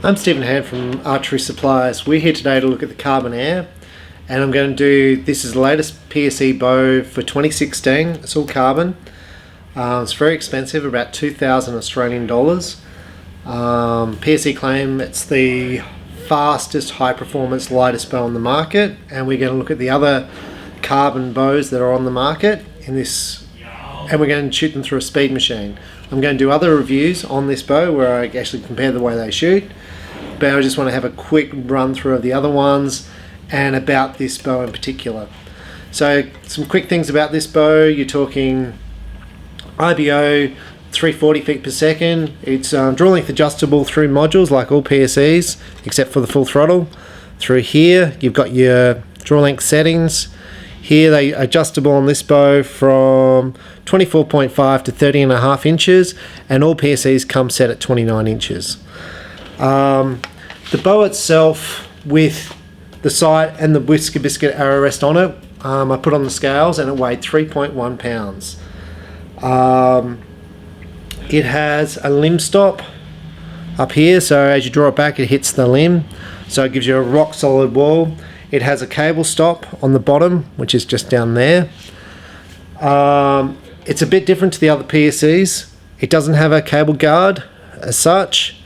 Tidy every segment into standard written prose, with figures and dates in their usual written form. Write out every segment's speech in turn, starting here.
I'm Stephen Hann from Archery Supplies. We're here today to look at the Carbon Air, and I'm going to do, this is the latest PSE bow for 2016. It's all carbon. It's very expensive, about 2,000 Australian dollars. PSE claim it's the fastest, high performance, lightest bow on the market, and we're going to look at the other carbon bows that are on the market in this, and we're going to shoot them through a speed machine. I'm going to do other reviews on this bow where I actually compare the way they shoot, but I just want to have a quick run through of the other ones and about this bow in particular. So some quick things about this bow. You're talking IBO 340 feet per second. It's draw length adjustable through modules like all PSEs except for the full throttle. Through here you've got your draw length settings. Here they adjustable on this bow from 24.5 to 30.5 inches, and all PSEs come set at 29 inches. The bow itself, with the sight and the whisker biscuit arrow rest on it, I put on the scales and it weighed 3.1 pounds. It has a limb stop up here, so as you draw it back it hits the limb, so it gives you a rock solid wall. It has a cable stop on the bottom, which is just down there. It's a bit different to the other PSEs. It doesn't have a cable guard as such,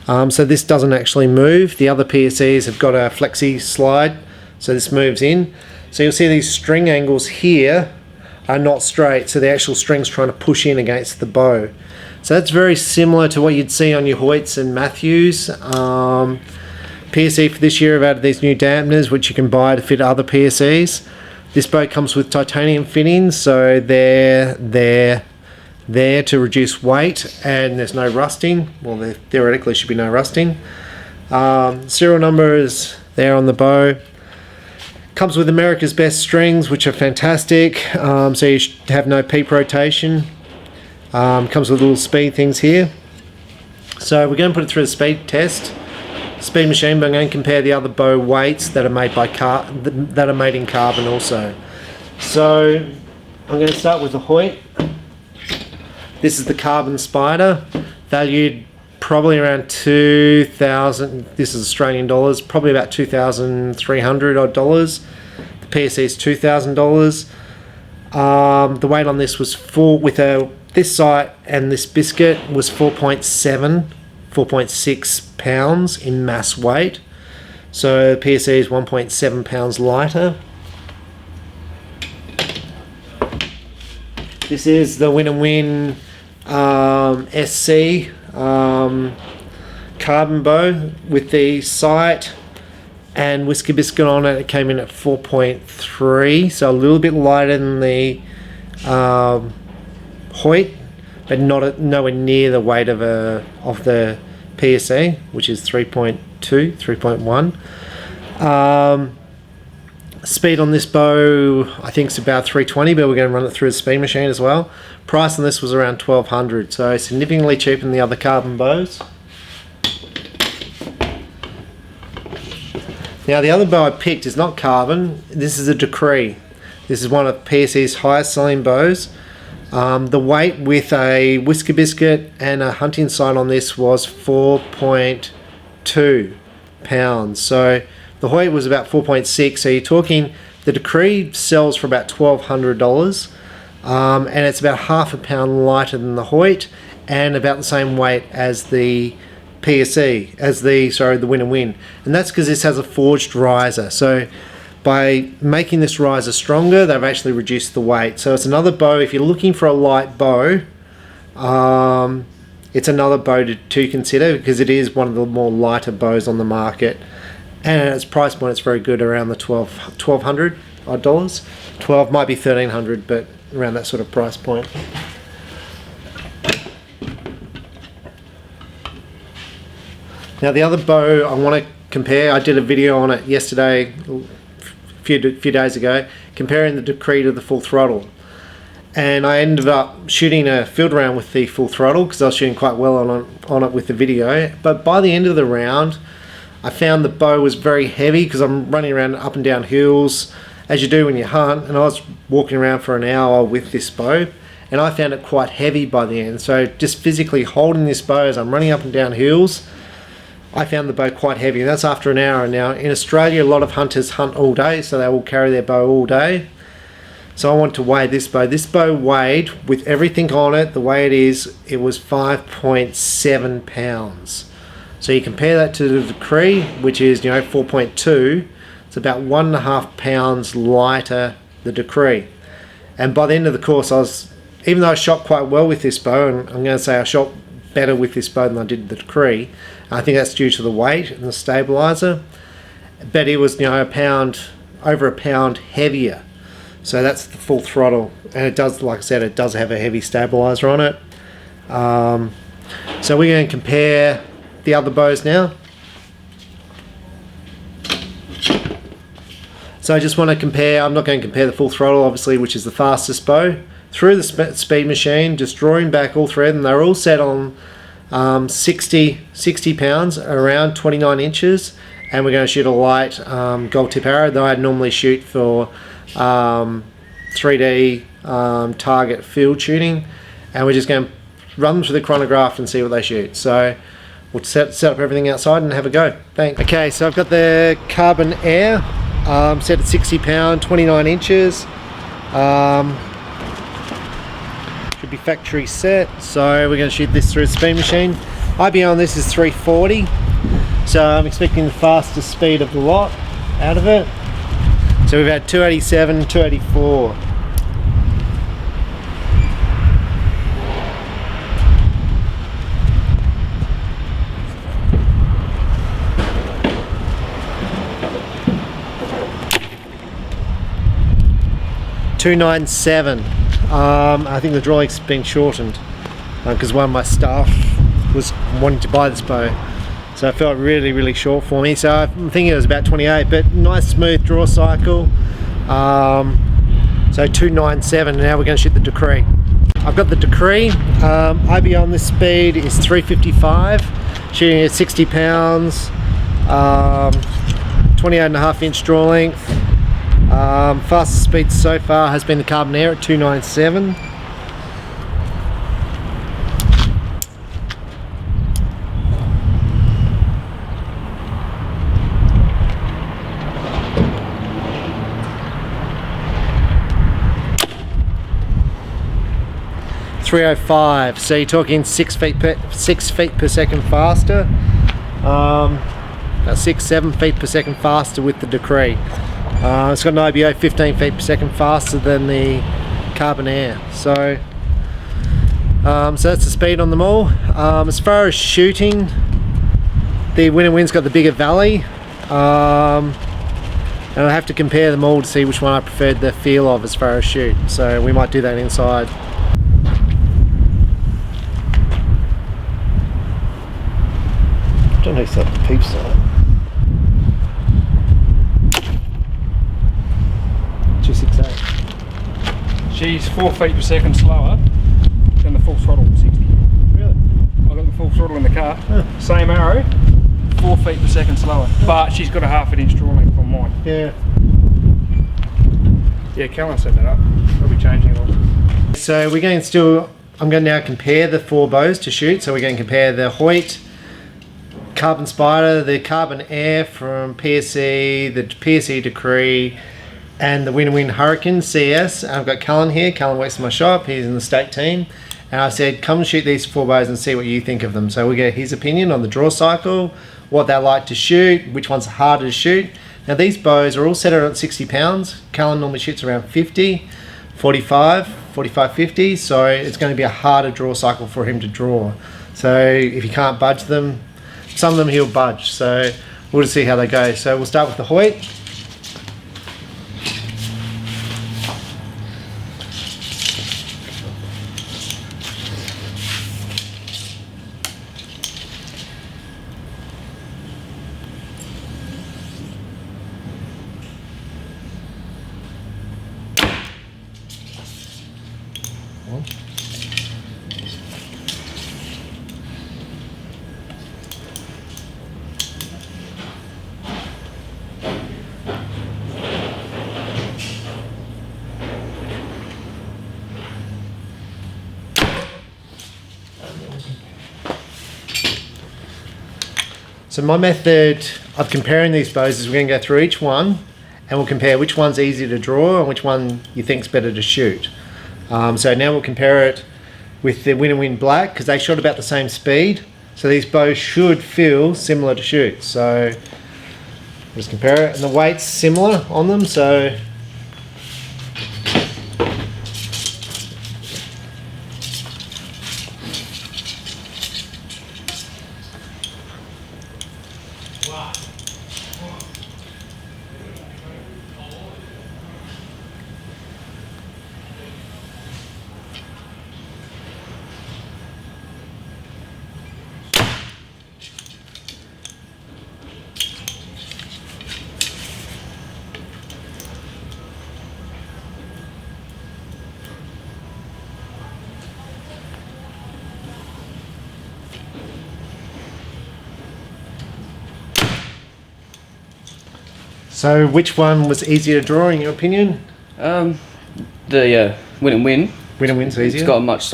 so this doesn't actually move. The other PSEs have got a flexi slide, so this moves in. So you'll see these string angles here are not straight, so the actual string's trying to push in against the bow. So that's very similar to what you'd see on your Hoyts and Matthews. PSE for this year have added these new dampeners which you can buy to fit other PSEs. This bow comes with titanium fittings, so they're there to reduce weight, and there's no rusting. Well, there theoretically should be no rusting. Serial number is there on the bow. Comes with America's Best strings, which are fantastic, so you should have no peep rotation. Comes with little speed things here. So we're going to put it through the speed test. Speed machine, but I'm going to compare the other bow weights that are made by that are made in carbon also. So I'm going to start with the Hoyt. This is the Carbon Spyder, valued probably around 2,000. This is Australian dollars, probably about 2,300 odd dollars. The PSE is $2,000. The weight on this was this sight and this biscuit was 4.6 pounds in mass weight, so PSE is 1.7 pounds lighter. This is the Win SC carbon bow with the sight and whisker biscuit on it. It came in at 4.3, so a little bit lighter than the Hoyt, but nowhere near the weight of the PSE, which is 3.2, 3.1. Speed on this bow I think is about 320, but we're going to run it through the speed machine as well. Price on this was around 1,200, so significantly cheaper than the other carbon bows. Now the other bow I picked is not carbon. This is a Decree. This is one of PSE's highest selling bows. The weight with a whisker biscuit and a hunting sight on this was 4.2 pounds. So the Hoyt was about 4.6. So you're talking, the Decree sells for about $1,200, and it's about half a pound lighter than the Hoyt, and about the same weight as the PSE, as the Win, and that's because this has a forged riser. So by making this riser stronger, they've actually reduced the weight. So it's another bow, if you're looking for a light bow, it's another bow to consider, because it is one of the more lighter bows on the market. And at its price point, it's very good, around the $1,200 odd dollars. 12 might be 1,300, but around that sort of price point. Now the other bow I want to compare, I did a video on it yesterday, few days ago, comparing the Decree to the full throttle, and I ended up shooting a field round with the full throttle because I was shooting quite well on it with the video. But by the end of the round, I found the bow was very heavy because I'm running around up and down hills as you do when you hunt, and I was walking around for an hour with this bow, and I found it quite heavy by the end. So just physically holding this bow as I'm running up and down hills, I found the bow quite heavy, and that's after an hour. Now in Australia, a lot of hunters hunt all day, so they will carry their bow all day. So I want to weigh this bow. This bow weighed, with everything on it, the way it is, it was 5.7 pounds. So you compare that to the Decree, which is 4.2. It's about 1.5 pounds lighter, the Decree. And by the end of the course, even though I shot quite well with this bow, and I'm going to say I shot better with this bow than I did the Decree. I think that's due to the weight and the stabilizer. But it was over a pound heavier. So that's the full throttle, and it does, like I said, it does have a heavy stabilizer on it. So we're going to compare the other bows now. So I just want to compare, I'm not going to compare the full throttle obviously, which is the fastest bow, through the speed machine, just drawing back all three of them. They're all set on 60 pounds, around 29 inches, and we're going to shoot a light Goldtip arrow that I normally shoot for 3D target field shooting, and we're just going to run them through the chronograph and see what they shoot. So we'll set up everything outside and have a go. Thanks. Okay, so I've got the Carbon Air set at 60 pound, 29 inches. Should be factory set. So we're going to shoot this through the speed machine. IB on this is 340, so I'm expecting the fastest speed of the lot out of it. So we've had 287, 284. $297. I think the draw length's been shortened because one of my staff was wanting to buy this bow, so it felt really short for me. So I'm thinking it was about 28, but nice smooth draw cycle. So 297, and now we're going to shoot the Decree. I've got the Decree. IB on this speed is 355, shooting at 60 pounds, 28.5 inch draw length. Fastest speed so far has been the Carbon Air at 297. .305, so you're talking 6 feet per second faster, about 6-7 feet per second faster with the Decree. It's got an IBO 15 feet per second faster than the Carbon Air. So that's the speed on them all. As far as shooting, the Winner Win's got the bigger valley, and I'll have to compare them all to see which one I preferred the feel of as far as shoot. So we might do that inside. I don't know if that peeps on it. 268. She's 4 feet per second slower than the full throttle 60. Really? I've got the full throttle in the car. Same arrow, 4 feet per second slower. But she's got a ½ inch draw length on mine. Yeah. Yeah, Callan set that up. I'll be changing it all. So we're going to I'm going to now compare the 4 bows to shoot. So we're going to compare the Hoyt Carbon Spyder, the Carbon Air from PSE, the PSE Decree, and the Win Hurricane CS. And I've got Callan here. Callan works in my shop. He's in the state team. And I said, come and shoot these 4 bows and see what you think of them. So we get his opinion on the draw cycle, what they like to shoot, which ones are harder to shoot. Now these bows are all set at 60 pounds. Callan normally shoots around 50, 45, 50. So it's going to be a harder draw cycle for him to draw. So if you can't budge them, some of them he'll budge. So we'll just see how they go. So we'll start with the Hoyt. So my method of comparing these bows is we're going to go through each one and we'll compare which one's easier to draw and which one you think's better to shoot. So now we'll compare it with the Win Black because they shot about the same speed. So these bows should feel similar to shoot. So just compare it, and the weight's similar on them. So So which one was easier to draw in your opinion? The Win. Win's easier? It's got a much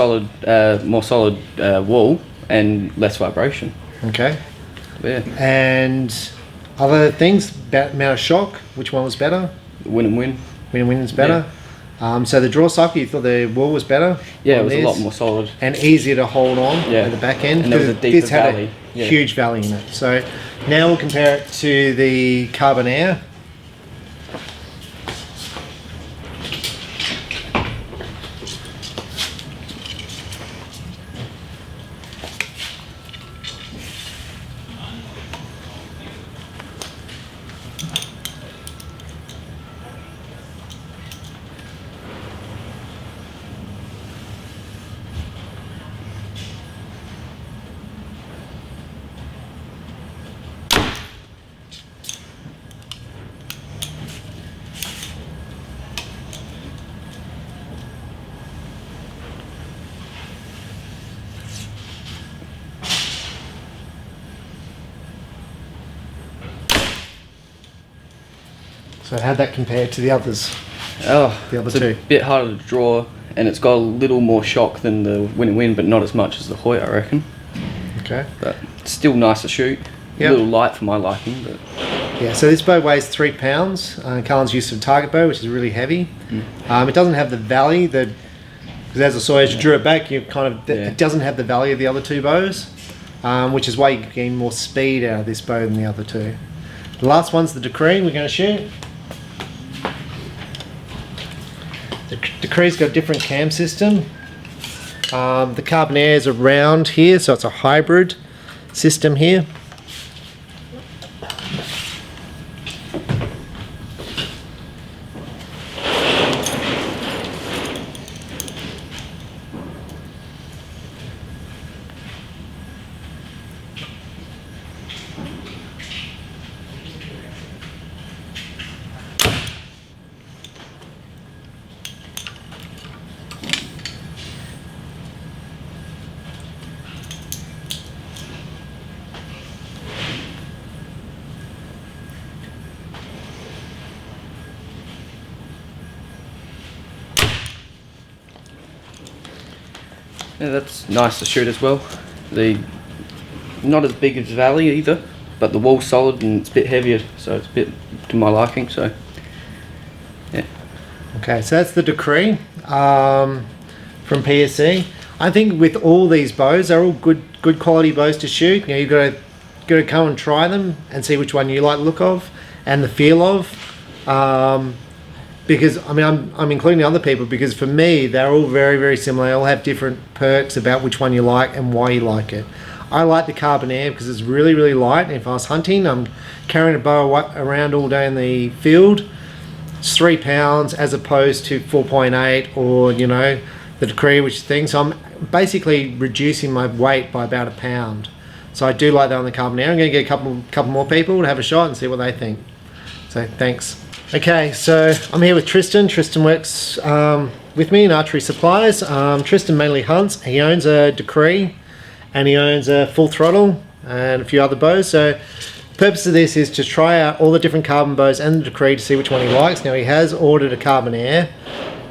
more solid wall and less vibration. Okay. Yeah. And other things, about amount of shock, which one was better? Win. Win's better. So the draw cycle, you thought the wall was better? Yeah, it was a lot more solid. And easier to hold on at the back end. And there was a deeper valley. Had a huge valley in it. So now we'll compare it to the Carbon Air. So how'd that compare to the others? Oh, The other it's two. a bit harder to draw, and it's got a little more shock than the Win, but not as much as the Hoyt, I reckon. Okay. But it's still nice to shoot. Yep. A little light for my liking, but Yeah, so this bow weighs 3 pounds. Callan's used a target bow, which is really heavy. It doesn't have the valley because as I saw, as you drew it back, you it doesn't have the valley of the other two bows, which is why you gain more speed out of this bow than the other two. The last one's the Decree we're going to shoot. The Decree's got a different cam system. The Carbon Air is around here, so it's a hybrid system here. yeah, that's nice to shoot as well. Not as big as Valley either, but the wall's solid and it's a bit heavier, so it's a bit to my liking. So yeah. Okay, so that's the Decree from PSE. I think with all these bows, they're all good quality bows to shoot. You know, you've got to come and try them and see which one you like the look of and the feel of. Because I mean, I'm including other people because for me, they're all very, very similar. They all have different perks about which one you like and why you like it. I like the Carbon Air because it's really, really light. And if I was hunting, I'm carrying a bow around all day in the field. It's 3 pounds as opposed to 4.8 or, you know, the Decree, which thing. So I'm basically reducing my weight by about 1 pound. So I do like that on the Carbon Air. I'm going to get a couple more people to have a shot and see what they think. So thanks. Okay, so I'm here with Tristan. Tristan works with me in Archery Supplies. Tristan mainly hunts. He owns a Decree and he owns a Full Throttle and a few other bows. So the purpose of this is to try out all the different carbon bows and the Decree to see which one he likes. Now he has ordered a Carbon Air,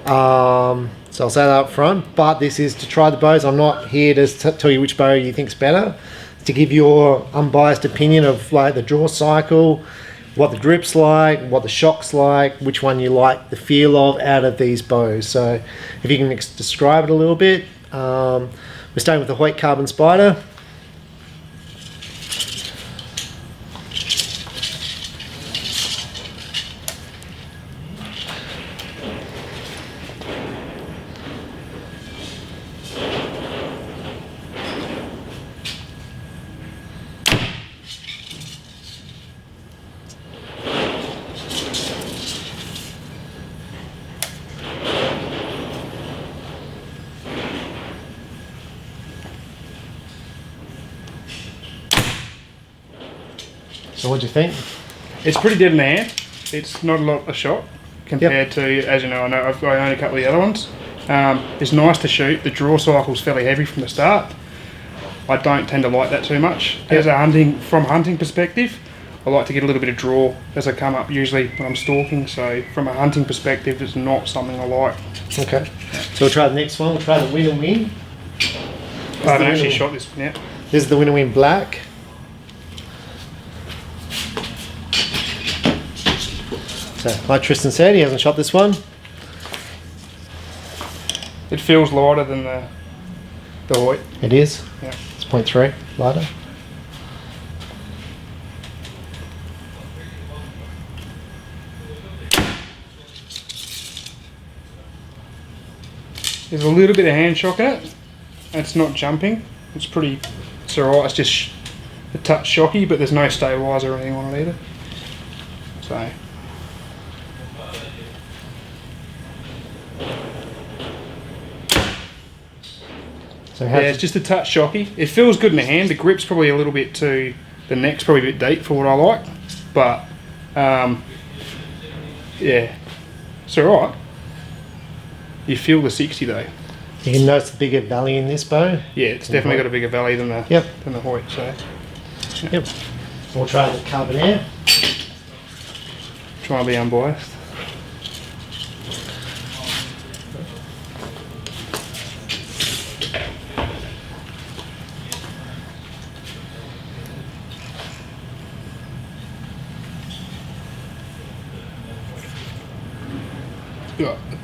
so I'll say that up front, but this is to try the bows. I'm not here to tell you which bow you think's better. to give your unbiased opinion of like the draw cycle, what the grip's like, what the shock's like, which one you like the feel of out of these bows. So if you can describe it a little bit. We're starting with the Hoyt Carbon Spyder. So what do you think? It's pretty dead in the hand. It's not a lot of shot compared to, as you know, I own a couple of the other ones. It's nice to shoot. The draw cycle's fairly heavy from the start. I don't tend to like that too much. As a hunting perspective, I like to get a little bit of draw as I come up, usually when I'm stalking. So from a hunting perspective, it's not something I like. Okay. So we'll try the next one. We'll try the Win and Win. I haven't actually shot this one yet. This is the Win and Win Black. So, like Tristan said, he hasn't shot this one. It feels lighter than the Hoyt. It is. Yeah. It's 0.3 lighter. There's a little bit of hand shock in it. It's not jumping. It's alright. It's just a touch shocky, but there's no stabiliser or anything on it either. So. Yeah, it's just a touch shocky. It feels good in the hand. The grip's probably a little bit too, the neck's probably a bit deep for what I like. But, yeah, it's alright. You feel the 60 though. You can notice the bigger valley in this bow. Yeah, it's definitely got a bigger valley than the Hoyt. So, yep. We'll try the Carbon Air. Try and be unbiased.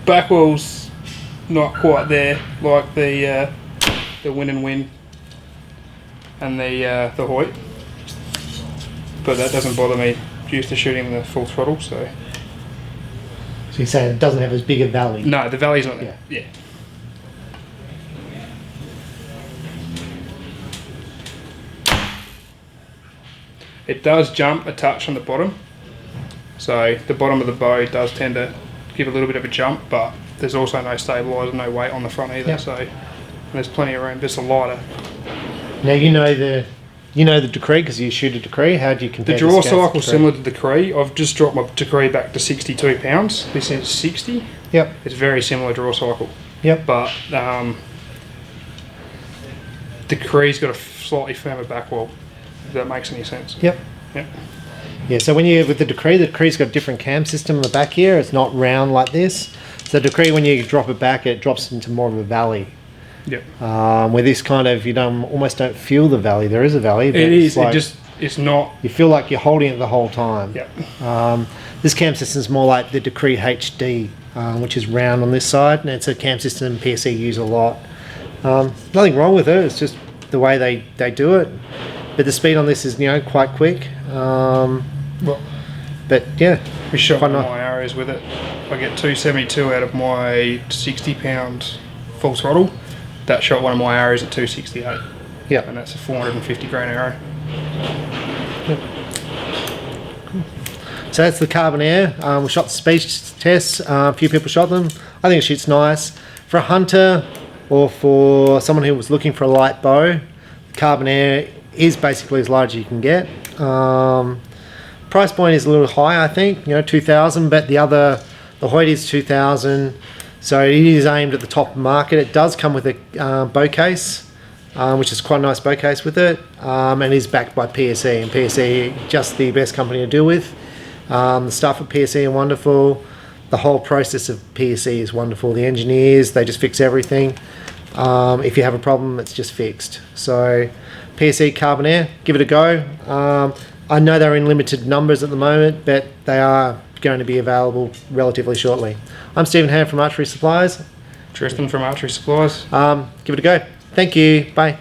Back well's not quite there like the Win and Win and the Hoyt, but that doesn't bother me. Used to shooting the full throttle, so. So you're saying it doesn't have as big a valley? No, the valley's not there. Yeah. It does jump a touch on the bottom, so the bottom of the bow does tend to give a little bit of a jump, but there's also no stabiliser, no weight on the front either, so there's plenty of room. Just a lighter. Now you know the Decree because you shoot a Decree. How do you compare? The draw cycle similar to the Decree. I've just dropped my Decree back to 62 pounds. This is 60. Yep. It's very similar draw cycle. Yep. But Decree's got a slightly firmer back wall, if that makes any sense. Yep. Yep. Yeah, so when you're with the Decree's got a different cam system on the back here. It's not round like this. So the Decree, when you drop it back, it drops into more of a valley. Yep. Where this kind of, almost don't feel the valley. There is a valley. But it is. like, it's not. You feel like you're holding it the whole time. Yep. This cam system is more like the Decree HD, which is round on this side, and it's a cam system PSE use a lot. Nothing wrong with it. It's just the way they do it. But the speed on this is quite quick. But yeah, we shot one of my arrows with it. I get 272 out of my 60 pound full throttle. That shot one of my arrows at 268. Yeah, and that's a 450 grain arrow. Yep. Cool. So that's the Carbon Air. We shot the speed tests. A few people shot them. I think it shoots nice for a hunter or for someone who was looking for a light bow. The Carbon Air is basically as large as you can get. Price point is a little high, I think, 2,000, but the Hoyt is 2,000, so it is aimed at the top of the market. It does come with a bow case, which is quite a nice bow case with it, and is backed by PSE, and PSE just the best company to deal with. The staff at PSE are wonderful. The whole process of PSE is wonderful. The engineers, they just fix everything. If you have a problem, it's just fixed. So PSE Carbon Air, give it a go. I know they're in limited numbers at the moment, but they are going to be available relatively shortly. I'm Stephen Hann from Archery Supplies. Tristan from Archery Supplies. Give it a go. Thank you. Bye.